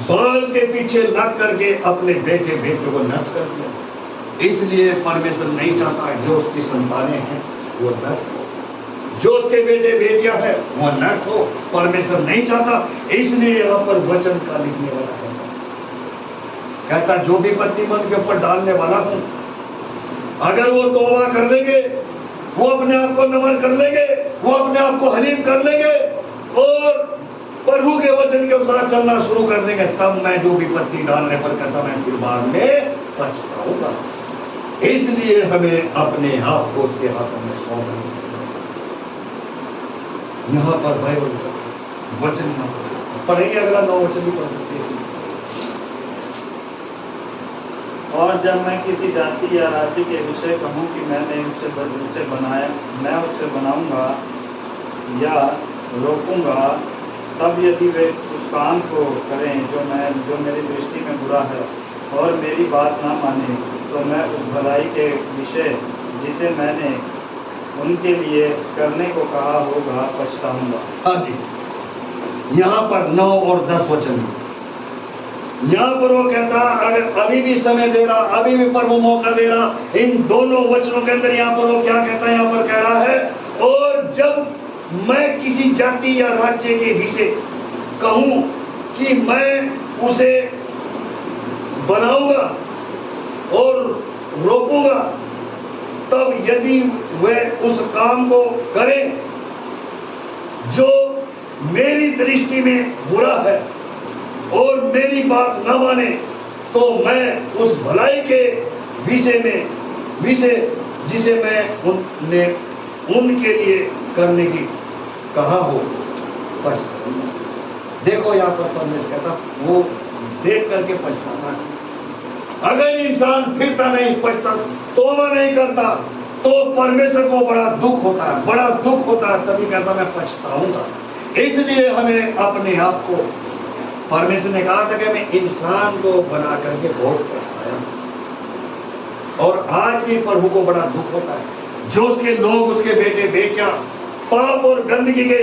बाल के पीछे लग करके अपने बेटे को नष्ट कर दिया। इसलिए परमेश्वर नहीं चाहता जो उसकी संतानें हैं वो नष्ट हो, जो उसके बेटे बेटियां हैं वो नष्ट हो, परमेश्वर नहीं चाहता। इसलिए यहाँ पर वचन का लिखने वाला कहता जो भी विपत्ति मन के ऊपर डालने वाला हूं, अगर वो तौबा कर लेंगे, वो अपने आप को नम्र कर लेंगे, वो अपने आप को हलीम कर लेंगे और प्रभु के वचन के अनुसार चलना शुरू कर देंगे, तब मैं जो विपत्ति डालने पर कहता मैं फिर बाद में पछताऊंगा। इसलिए हमें अपने आप को उसके हाथों में सौंपना। यहाँ पर बाइबल वचन पढ़ेंगे, अगला 9 वचन भी पढ़ सकते हैं। और जब मैं किसी जाति या राज्य के विषय कहूँ कि मैंने उसे बनाया, मैं उसे बनाऊंगा या रोकूंगा, तब यदि वे उस काम को करें जो मेरी दृष्टि में बुरा है और मेरी बात ना माने, तो मैं उस भलाई के विषय जिसे मैंने उनके लिए करने को कहा होगा पछताऊंगा। हाँ जी, यहाँ पर 9 और 10 वचन यहाँ पर वो कहता अगर अभी भी समय दे रहा, अभी भी प्रभु मौका दे रहा, इन दोनों वचनों के अंदर यहाँ पर वो क्या कहता है, यहाँ पर कह रहा है, और जब मैं किसी जाति या राज्य के विषय कहूं कि मैं उसे बनाऊंगा और रोपूंगा, तब यदि वह उस काम को करे जो मेरी दृष्टि में बुरा है और मेरी बात न माने, तो मैं उस भलाई के विषय जिसे मैं उनके लिए करने की कहा हो पछताऊंगा। देखो यहाँ पर परमेश्वर कहता वो देख करके पछताता है। अगर इंसान फिरता नहीं, पछता, तौबा नहीं करता, तो परमेश्वर को बड़ा दुख होता है, बड़ा दुख होता है, तभी कहता मैं पछताऊंगा। इसलिए हमें अपने आप को, परमेश्वर ने कहा था कि मैं इंसान को बना करके बहुत पछताया, और आज भी प्रभु को बड़ा दुख होता है जो उसके लोग, उसके बेटे बेटियां पाप और गंदगी के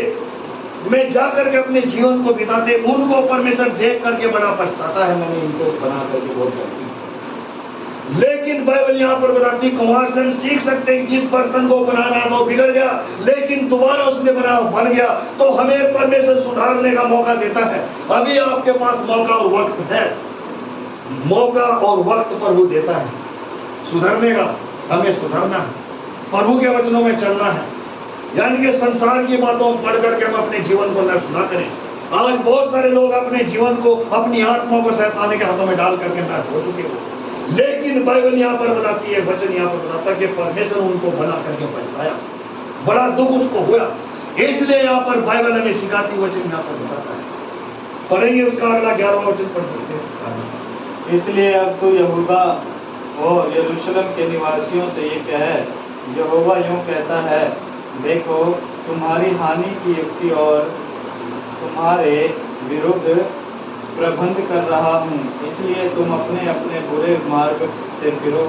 में जाकर के अपने जीवन को बिताते, उनको परमेश्वर देख करके बड़ा पछताता है, मैंने इनको बना करके बहुत गलती। लेकिन बाइबल यहाँ पर बताती, कुमार से हम सीख सकते हैं जिस बर्तन को बनाना था वो बिगड़ गया, लेकिन दोबारा उसने बन गया, तो हमें परमेश्वर सुधारने का मौका देता है। अभी आपके पास मौका और वक्त है, मौका और वक्त प्रभु देता है सुधरने का। हमें सुधरना है, प्रभु के वचनों में चलना है, यानी कि संसार की बातों पढ़ करके हम अपने जीवन को नष्ट ना करें। आज बहुत सारे लोग अपने जीवन को, अपनी आत्मा को शैतान के हाथों में डाल करके नष्ट हो चुके हो, लेकिन बाइबल यहाँ पर बताती है, वचन यहाँ पर बताता है कि परमेश्वर उनको बना करके पछताया, बड़ा दुख उसको हुआ। इसलिए यहाँ पर बाइबल हमें सिखाती, वचन यहाँ पर बताता है। पढ़ेंगे उसका अगला 11वां वचन पढ़ सकते हैं। इसलिए अब तू यहूदा और यरूशलेम के निवासियों से ये कहे, यहोवा यूं कहता है, देखो तुम्हारी हानि की युक्ति और तुम्हारे विरुद्ध प्रबंध कर रहा हूँ, इसलिए तुम अपने अपने बुरे मार्ग से फिरो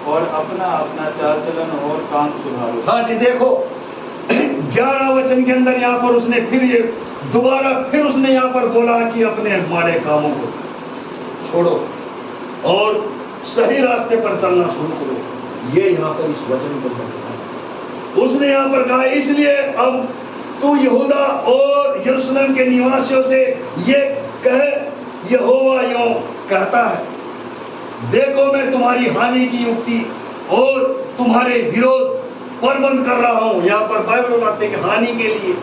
और अपना अपना चाल चलन और काम सुधारो। हाँ जी, देखो 11 वचन के अंदर यहाँ पर उसने फिर उसने यहाँ पर बोला कि अपने माड़े कामों को छोड़ो और सही रास्ते पर चलना शुरू करो। ये यहाँ पर इस वचन को बताया। उसने यहाँ पर कहा, इसलिए अब तू यहूदा और यरूशलेम के निवासियों से ये कह, यहोवा यूं कहता है, देखो मैं तुम्हारी हानि की युक्ति और तुम्हारे विरोध प्रबंध कर रहा हूं। यहाँ पर बाइबल बताते हैं कि हानि के लिए,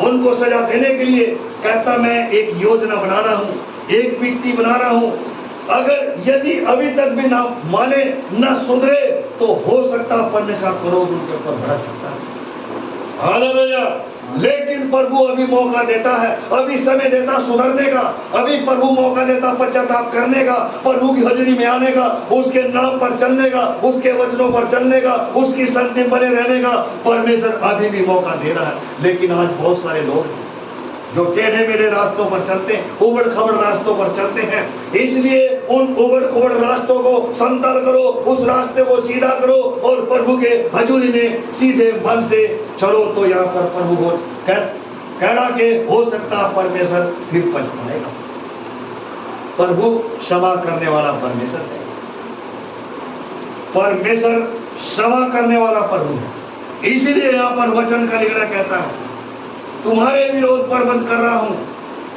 उनको सजा देने के लिए कहता मैं एक योजना बना रहा हूं, एक व्यक्ति बना रहा हूं। अगर यदि अभी तक भी ना माने, ना सुधरे, तो हो सकता परमेश्वर क्रोध उनके ऊपर भड़क सकता है। हालेलुया। लेकिन प्रभु अभी मौका देता है, अभी समय देता सुधरने का, अभी प्रभु मौका देता पश्चाताप करने का, प्रभु की हजूरी में आने का, उसके नाम पर चलने का, उसके वचनों पर चलने का, उसकी संगति में बने रहने का परमेश्वर अभी भी मौका दे रहा है। लेकिन आज बहुत सारे लोग हैं जो टेढ़े मेढ़े रास्तों पर चलते हैं, उबड़ खबड़ रास्तों पर चलते हैं। इसलिए उन उबड़ खबड़ रास्तों को समतल करो, उस रास्ते को सीधा करो और प्रभु के हजूरी में सीधे मन से चलो। तो यहाँ पर प्रभु को कह रहा कि हो सकता परमेश्वर फिर पछताएगा। प्रभु क्षमा करने वाला परमेश्वर है, परमेश्वर क्षमा करने वाला प्रभु है। इसीलिए यहाँ पर वचन का लिखना कहता है, तुम्हारे विरोध प्रबंध कर रहा हूं,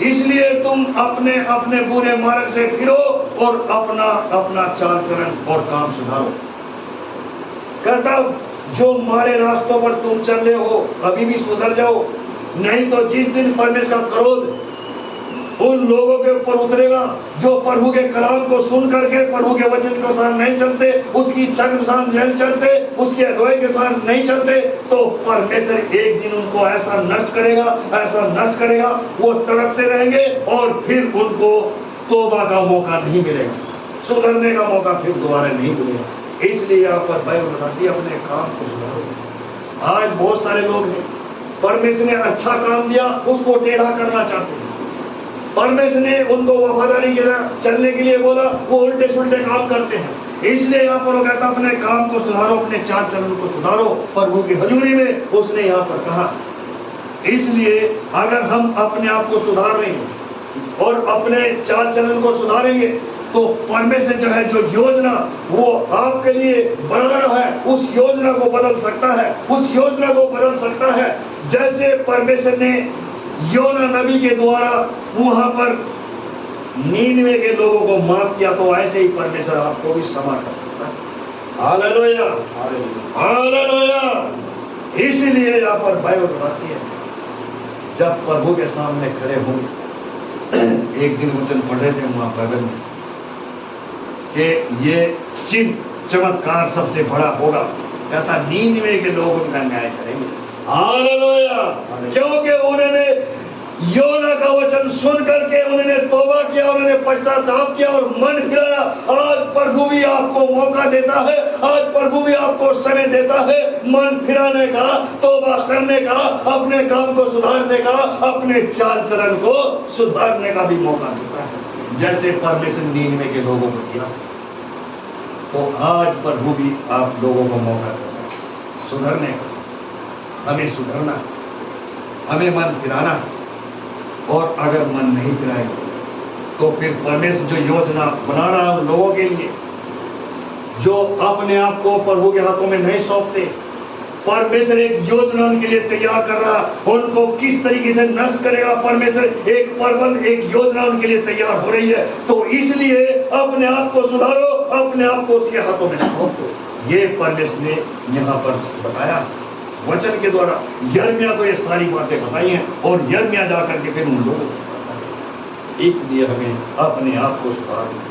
इसलिए तुम अपने अपने बुरे मार्ग से फिरो और अपना अपना चाल चलन और काम सुधारो। कहता जो मारे रास्तों पर तुम चल रहे हो अभी भी सुधर जाओ, नहीं तो जिस दिन परमेश्वर का क्रोध उन लोगों के ऊपर उतरेगा जो प्रभु के कलाम को सुन करके प्रभु के वचन के अनुसार नहीं चलते, उसकी इच्छा के अनुसार नहीं चलते, उसकी अगुवाई के अनुसार नहीं चलते, तो परमेश्वर एक दिन उनको ऐसा नष्ट करेगा, ऐसा नष्ट करेगा, वो तड़पते रहेंगे और फिर उनको तौबा का मौका नहीं मिलेगा, सुधरने का मौका फिर दोबारा नहीं मिलेगा। इसलिए यहाँ पर बाइबल बताती है अपने काम को सुधारो। आज बहुत सारे लोग हैं, परमेश्वर ने अच्छा काम दिया उसको टेढ़ा करना चाहते हैं, परमेश्वर ने उनको वफादारी के चलने के लिए बोला, वो उल्टे सुल्टे काम करते हैं। इसलिए यहाँ पर वो कहता अपने काम को सुधारो, अपने चाल चलन को सुधारो प्रभु की हजूरी में, उसने यहाँ पर कहा। इसलिए अगर हम अपने आप को सुधार रहे हैं, और अपने चाल चलन को सुधारेंगे तो परमेश्वर जो है, जो योजना वो आपके लिए बना रहा है, उस योजना को बदल सकता है, उस योजना को बदल सकता है। जैसे परमेश्वर ने योना नबी के द्वारा वहां पर नीनवे के लोगों को माफ किया, तो ऐसे ही परमेश्वर आपको भी क्षमा कर सकता है। Hallelujah, hallelujah. इसलिए यहाँ पर बाइबल बताती है, जब प्रभु के सामने खड़े होंगे, एक दिन वचन पढ़ रहे थे वहां बाइबल में कि ये चिन्ह चमत्कार सबसे बड़ा होगा, कहता नीनवे के लोग उनका न्याय करेंगे। हालेलुया। क्योंकि उन्होंने योना का वचन सुन करके उन्होंने तौबा किया, उन्होंने पश्चाताप किया और मन फिराया। आज प्रभु भी आपको मौका देता है, आज प्रभु भी आपको समय देता है मन फिराने का, तौबा करने का, अपने काम को सुधारने का, अपने चाल चलन को सुधारने का भी मौका देता है। जैसे परमेश्वर नीनवे के लोगों को किया, तो आज प्रभु भी आप लोगों को मौका देता है सुधरने का। हमें सुधरना, हमें मन फिराना, और अगर मन नहीं फिराएगा तो फिर परमेश्वर जो योजना बना रहा है लोगों के लिए, जो अपने आप को प्रभु के हाथों में नहीं सौंपते, परमेश्वर एक योजना उनके लिए तैयार कर रहा, उनको किस तरीके से नष्ट करेगा, परमेश्वर एक प्रबंध, एक योजना उनके लिए तैयार हो रही है। तो इसलिए अपने आप को सुधारो, अपने आप को उसके हाथों में सौंप दो। ये परमेश्वर ने यहाँ पर बताया वचन के द्वारा। यिर्मयाह को ये सारी बातें बताई हैं, और यिर्मयाह जाकर के फिर उन लोगों को, इसलिए हमें अपने आप को सुधारना।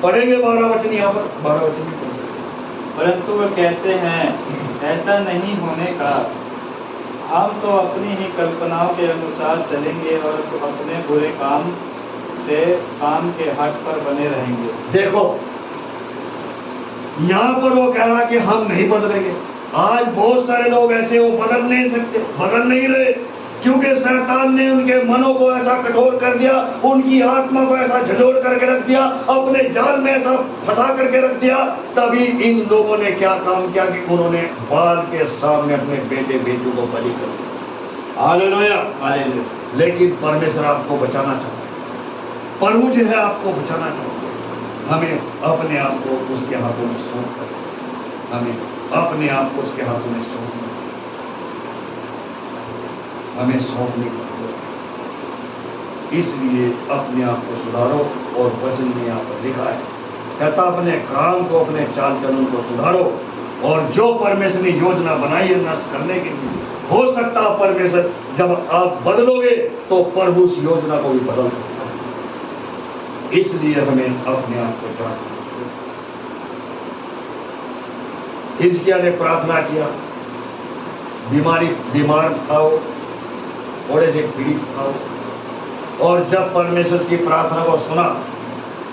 पढ़ेंगे 12 वचन, यहाँ पर 12 वचन भी पढ़ सकते। परंतु वे कहते हैं, ऐसा नहीं होने का, हम तो अपनी ही कल्पनाओं के अनुसार चलेंगे और अपने बुरे काम के हट पर बने रहेंगे। देखो यहाँ पर वो कह रहा कि हम नहीं बदलेंगे। आज बहुत सारे लोग ऐसे, वो बदल नहीं सकते, बदल नहीं रहे, क्योंकि शैतान ने उनके मनों को ऐसा कठोर कर दिया, उनकी आत्मा को ऐसा झंझोड़ करके रख दिया, अपने जाल में ऐसा फंसा करके रख दिया। तभी इन लोगों ने क्या काम किया कि उन्होंने बाल के सामने अपने बेटे बेटियों को बलि कर दिया। Hallelujah, hallelujah. लेकिन परमेश्वर आपको बचाना चाहता है, प्रभु जो है आपको बचाना चाहता है। हमें अपने आप को उसके हाथों में सौंप कर, हमें अपने आप को उसके हाथों में सौंपना, हमें सौंपने की जरूरत है। इसलिए अपने आप को सुधारो, और वचन में यहाँ पर लिखा है, कहता अपने काम को, अपने चाल चलन को सुधारो, और जो परमेश्वर ने योजना बनाई है नष्ट करने के लिए, हो सकता है परमेश्वर जब आप बदलोगे तो प्रभु उस योजना को भी बदल सकता है। इसलिए हमें अपने आप को जांचना। हिजकिय्याह ने प्रार्थना किया, बीमार था वो, थोड़े से पीड़ित था वो, और जब परमेश्वर की प्रार्थना को सुना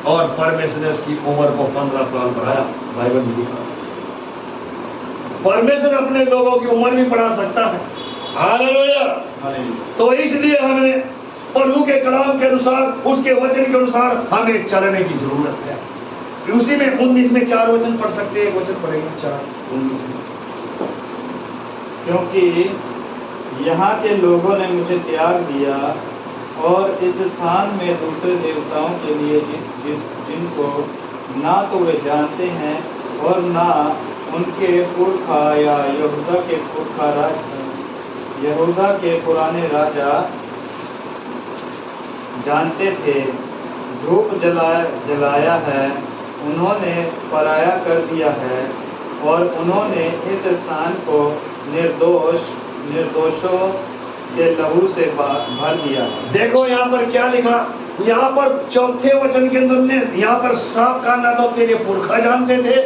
और परमेश्वर ने उसकी उम्र को 15 साल बढ़ाया, बाइबल में लिखा। परमेश्वर अपने लोगों की उम्र भी बढ़ा सकता है। हालेलुया। तो इसलिए हमें प्रभु के कलाम के अनुसार, उसके वचन के अनुसार हमें चलने की जरूरत है। उसी में 19 में 4 वचन पढ़ सकते हैं, वचन पढ़ेंगे 4:19 में। क्योंकि यहाँ के लोगों ने मुझे त्याग दिया और इस स्थान में दूसरे देवताओं के लिए जिनको ना तो वे जानते हैं और ना उनके पुरखा या यहूदा के पुराने राजा जानते थे, धूप जलाया है, उन्होंने पराया कर दिया है, और उन्होंने इस स्थान को निर्दोषों के लहू से भर दिया। देखो यहाँ पर क्या लिखा, यहाँ पर 4थे वचन के अंदर ने यहाँ पर साफ कहा, ना तो तेरे पुरखा जानते थे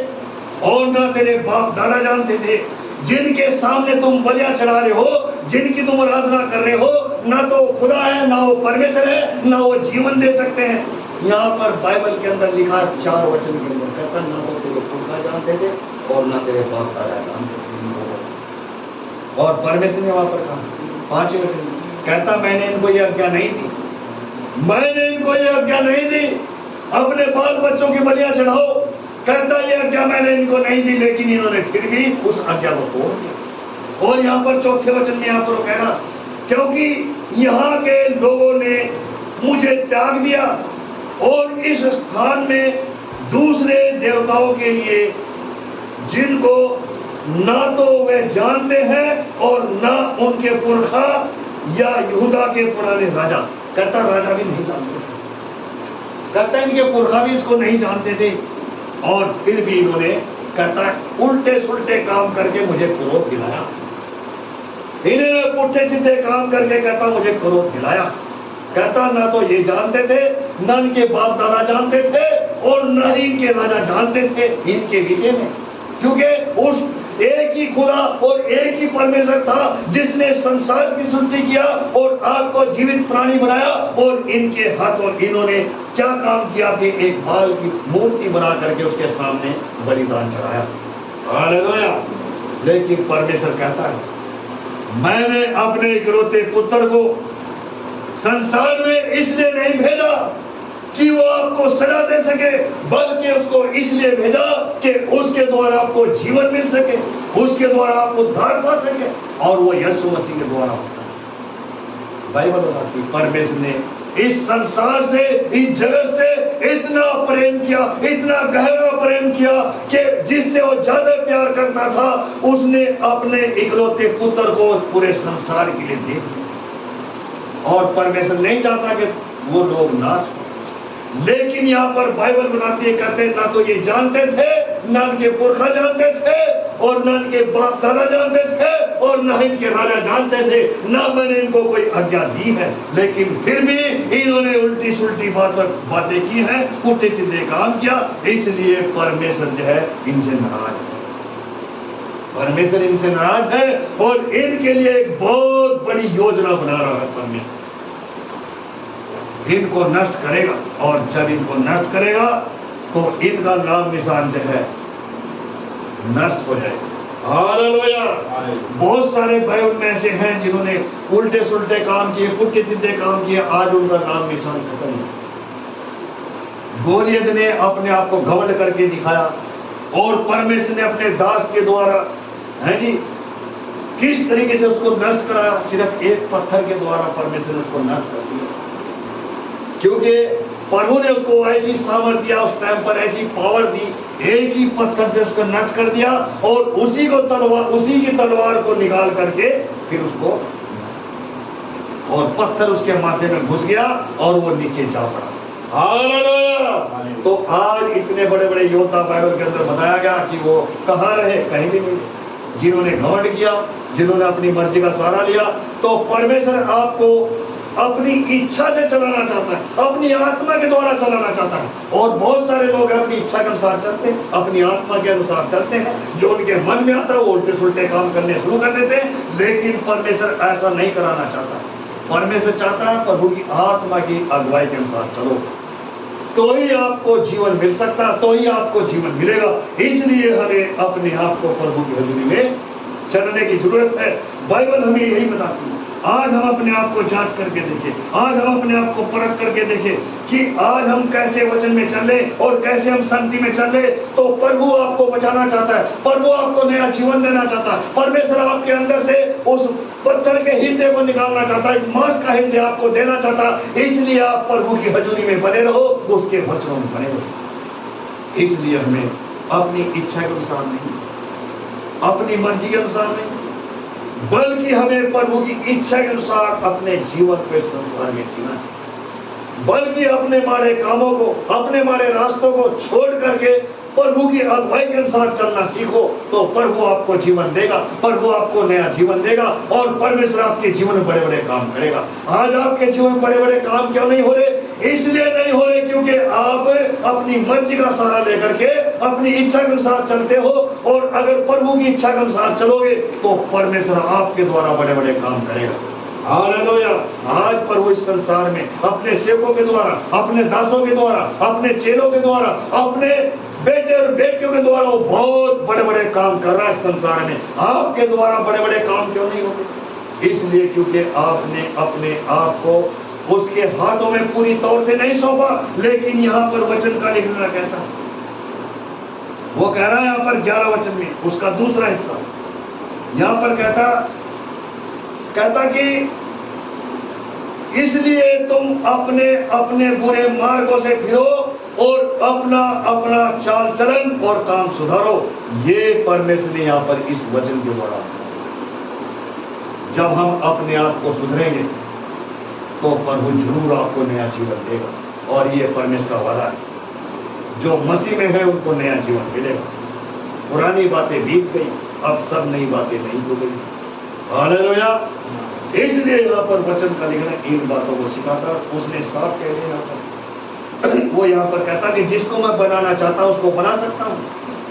और ना तेरे बाप दादा जानते थे, जिनके सामने तुम बलियां चढ़ा रहे हो, जिनकी तुम आराधना कर रहे हो, ना तो खुदा है, ना वो परमेश्वर है, ना वो जीवन दे सकते हैं। यहाँ पर बाइबल के अंदर लिखा 4 वचन के अंदर कहता, ना तो तेरे पुरखा जानते थे और ना तेरे बाप दादा जानते थे। और परमेश्वर ने वहां पर कहा 5वें वचन कहता, मैंने इनको ये आज्ञा नहीं दी, मैंने इनको ये आज्ञा नहीं दी अपने बाल बच्चों की बलियां चढ़ाओ। कहता ये आज्ञा मैंने इनको नहीं दी, लेकिन इन्होंने फिर भी उस आज्ञा को तोड़ दिया। और यहाँ पर 4थे वचन में यहाँ पर कह रहा, क्योंकि यहाँ के लोगों ने मुझे त्याग दिया और इस स्थान में दूसरे देवताओं के लिए, जिनको ना तो वे जानते हैं और ना उनके पुरखा या यहूदा के पुराने राजा, कहता राजा भी नहीं जानते थे, कहता इनके पुरखा भी इसको नहीं जानते थे, और फिर भी इन्होंने, कहता उल्टे सुल्टे काम करके मुझे क्रोध दिलाया, इन्होंने पुट्ठे सीधे काम करके, कहता मुझे क्रोध दिलाया। कहता ना तो ये जानते थे, ना इनके बाप दादा जानते थे, और ना ही इनके राजा जानते थे इनके विषय में, क्योंकि उस एक ही खुदा और एक ही परमेश्वर था जिसने संसार की सृष्टि किया और आग को जीवित प्राणी बनाया, और इनके हाथों इन्होंने क्या काम किया कि एक बाल की मूर्ति बना करके उसके सामने बलिदान चढ़ाया। हालेलुया। लेकिन परमेश्वर कहता है, मैंने अपने इकलौते पुत्र को संसार में इसलिए नहीं भेजा कि वो आपको सजा दे सके, बल्कि उसको इसलिए भेजा कि उसके द्वारा आपको जीवन मिल सके, उसके द्वारा आप उद्धार पा सके, और वो यीशु मसीह के द्वारा होता है। बाइबल बताती है परमेश्वर ने इस संसार से, इस जगत से इतना प्रेम किया, इतना गहरा प्रेम किया कि जिससे वो ज्यादा प्यार करता था, उसने अपने इकलौते पुत्र को पूरे संसार के लिए दे दिया। और परमेश्वर नहीं चाहता कि वो लोग नाश हो, लेकिन यहाँ पर बाइबल बताती है, कहते हैं ना तो ये जानते थे, ना इनके पुरखा जानते थे, और ना इनके बाप दादा जानते थे, और ना इनके राजा जानते थे, ना मैंने इनको कोई आज्ञा दी है, लेकिन फिर भी इन्होंने उल्टी सुल्टी बातें की हैं, उल्टे सीधे काम किया, इसलिए परमेश्वर जो है इनसे नाराज है। परमेश्वर इनसे नाराज है और इनके लिए एक बहुत बड़ी योजना बना रहा है परमेश्वर, इनको नष्ट करेगा, और जब इनको नष्ट करेगा तो इनका नाम निशान जो है नष्ट हो जाएगा। हालेलुया। बहुत सारे भाई में ऐसे हैं जिन्होंने उल्टे सुल्टे काम किए, पुट्ठे सीधे काम किए, आज उनका नाम निशान खत्म हो। गोलियत ने अपने आप को घमंड करके दिखाया, और परमेश्वर ने अपने दास के द्वारा, है जी, किस तरीके से उसको नष्ट कराया, सिर्फ एक पत्थर के द्वारा परमेश्वर ने उसको नष्ट कर दिया, क्योंकि प्रभु ने उसको ऐसी सामर्थ दिया, उस टाइम पर ऐसी पावर दी, एक ही पत्थर से उसको नष्ट कर दिया, और उसी की तलवार को निकाल करके फिर उसको, और पत्थर उसके माथे में घुस गया और वो नीचे जा पड़ा। हालेलुया। तो आज इतने बड़े बड़े योद्धा बाइबल के अंदर बताया गया कि वो कहाँ रहे, कहीं भी नहीं, जिन्होंने घमंड किया, जिन्होंने अपनी मर्जी का सहारा लिया। तो परमेश्वर आपको अपनी इच्छा से चलाना चाहता है, अपनी आत्मा के द्वारा चलाना चाहता है, और बहुत सारे लोग अपनी इच्छा के अनुसार चलते हैं, अपनी आत्मा के अनुसार चलते हैं, जो उनके मन में आता है वो उल्टे सुल्टे काम करने शुरू कर देते हैं। लेकिन परमेश्वर ऐसा नहीं कराना चाहता। परमेश्वर चाहता है प्रभु की आत्मा की अगुवाई के अनुसार चलो, तो ही आपको जीवन मिल सकता, तो ही आपको जीवन मिलेगा। इसलिए हमें अपने आप को प्रभु की हजूरी में चलने की जरूरत है। बाइबल हमें यही बताती है। आज हम अपने आप को जांच करके देखें, आज हम अपने आप को परख करके देखें कि आज हम कैसे वचन में चले और कैसे हम शांति में चले। तो प्रभु आपको बचाना चाहता है, प्रभु आपको नया जीवन देना चाहता है। परमेश्वर आपके अंदर से उस पत्थर के हृदय को निकालना चाहता है, मांस का हृदय आपको देना चाहता है। इसलिए आप प्रभु की हजूरी में बने रहो, उसके वचनों में बने रहो। इसलिए हमें अपनी इच्छा के अनुसार नहीं, अपनी मर्जी के अनुसार नहीं, बल्कि हमें प्रभु की इच्छा के अनुसार अपने जीवन को संसार में जीना है। बल्कि अपने माड़े कामों को, अपने माड़े रास्तों को छोड़ करके प्रभु की अगुवाई के अनुसार चलना सीखो, तो प्रभु आपको जीवन देगा, प्रभु आपको नया जीवन देगा, और परमेश्वर आपके जीवन में बड़े बड़े काम करेगा। आज आपके जीवन में बड़े बड़े काम क्यों नहीं हो रहे? इसलिए नहीं हो रहे क्योंकि आप अपनी मर्जी का सहारा लेकर के अपनी इच्छा के अनुसार चलते हो। और अगर प्रभु की इच्छा के अनुसार चलोगे तो परमेश्वर आपके द्वारा बड़े बड़े काम करेगा। हालेलुया। आज प्रभु इस संसार में अपने सेवकों के द्वारा, अपने दासों के द्वारा, अपने चेलों के द्वारा, अपने बेटे और बेटियों के द्वारा वो बहुत बड़े बड़े काम कर रहा है संसार में। आपके द्वारा बड़े बड़े काम क्यों नहीं होते? इसलिए क्योंकि आपने अपने आप को उसके हाथों में पूरी तौर से नहीं सौंपा। लेकिन यहाँ पर वचन का लिखना कहता है, वो कह रहा है यहाँ पर 11 वचन में उसका दूसरा हिस्सा, यहाँ पर कहता कि इसलिए तुम अपने अपने बुरे मार्गों से फिरो और अपना अपना चाल चलन और काम सुधारो। ये परमेश्वर ने यहाँ पर इस वचन के द्वारा, जब हम अपने आप को सुधरेंगे तो प्रभु जरूर आपको नया जीवन देगा। और ये परमेश्वर का वादा है, जो मसीह में है उनको नया जीवन मिलेगा। पुरानी बातें बीत गई, अब सब नई बातें नहीं हो गई। हालेलुया। इसलिए यहाँ पर वचन का लिखना इन बातों को सिखाता। उसने साफ कह दिया यहाँ पर, वो यहाँ पर कहता कि जिसको मैं बनाना चाहता हूँ उसको बना सकता हूँ,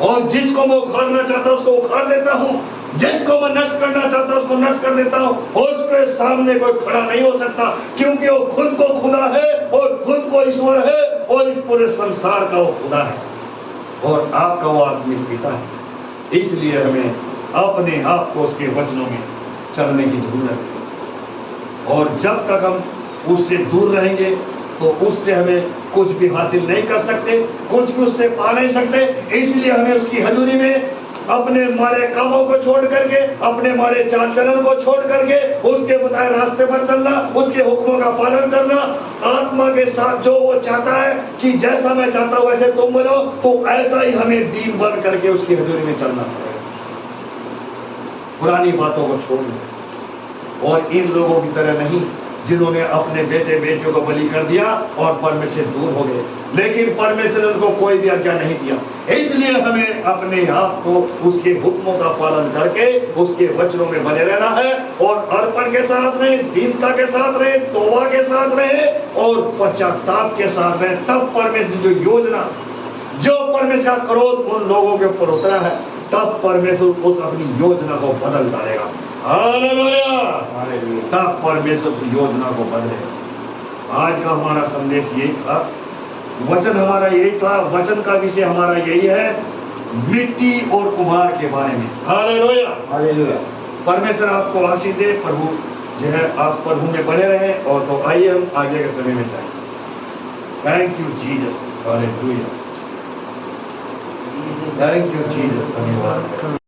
और जिसको मैं उखाड़ना चाहता हूँ उसको उखाड़ देता हूँ, जिसको मैं नष्ट करना चाहता हूँ उसको नष्ट कर देता हूँ। और उसके सामने कोई खड़ा नहीं हो सकता, क्योंकि वो खुद को खुदा है और खुद को ईश्वर है और इस पूरे संसार का वो खुदा है और आपका वो आत्मिक पिता है। इसलिए हमें अपने आप को उसके वचनों में चलने की जरूरत है। और जब तक हम उससे दूर रहेंगे तो उससे हमें कुछ भी हासिल नहीं कर सकते, कुछ भी उससे पा नहीं सकते। इसलिए हमें उसकी हजूरी में अपने मारे कामों को छोड़ करके, अपने मारे चाल चलन को छोड़ करके उसके बताए रास्ते पर चलना, उसके हुक्मों का पालन करना, आत्मा के साथ जो वो चाहता है कि जैसा मैं चाहता हूं वैसे तुम बनो, तो ऐसा ही हमें दीन बन करके उसकी हजूरी में चलना पड़ेगा। पुरानी बातों को छोड़ना और इन लोगों की तरह नहीं जिन्होंने अपने बेटे बेटियों को बलि कर दिया और परमेश्वर से दूर हो गए, लेकिन परमेश्वर ने उनको कोई भी आज्ञा नहीं दिया। इसलिए हमें अपने आप को उसके हुक्मों का पालन करके उसके वचनों में बने रहना है और अर्पण के साथ रहे, दीनता के साथ रहे, तौबा के साथ रहे और पश्चाताप के साथ रहे। तब परमेश्वर जो योजना, जो परमेश्वर का क्रोध उन लोगों के ऊपर उतरा है, तब परमेश्वर उस अपनी योजना को बदल डालेगा। हालेलुया। तब परमेश्वर उस योजना को बदलेगा। आज का हमारा संदेश यही था, वचन हमारा यही था, वचन का विषय हमारा यही है, मिट्टी और कुम्हार के बारे में। हालेलुया। हालेलुया। परमेश्वर आपको आशीष दे। प्रभु जो है आप प्रभु में बने रहे। और तो आइए हम आगे के समय में जाएं। Thank you Jesus. Hallelujah. Thank you Jesus. धन्यवाद।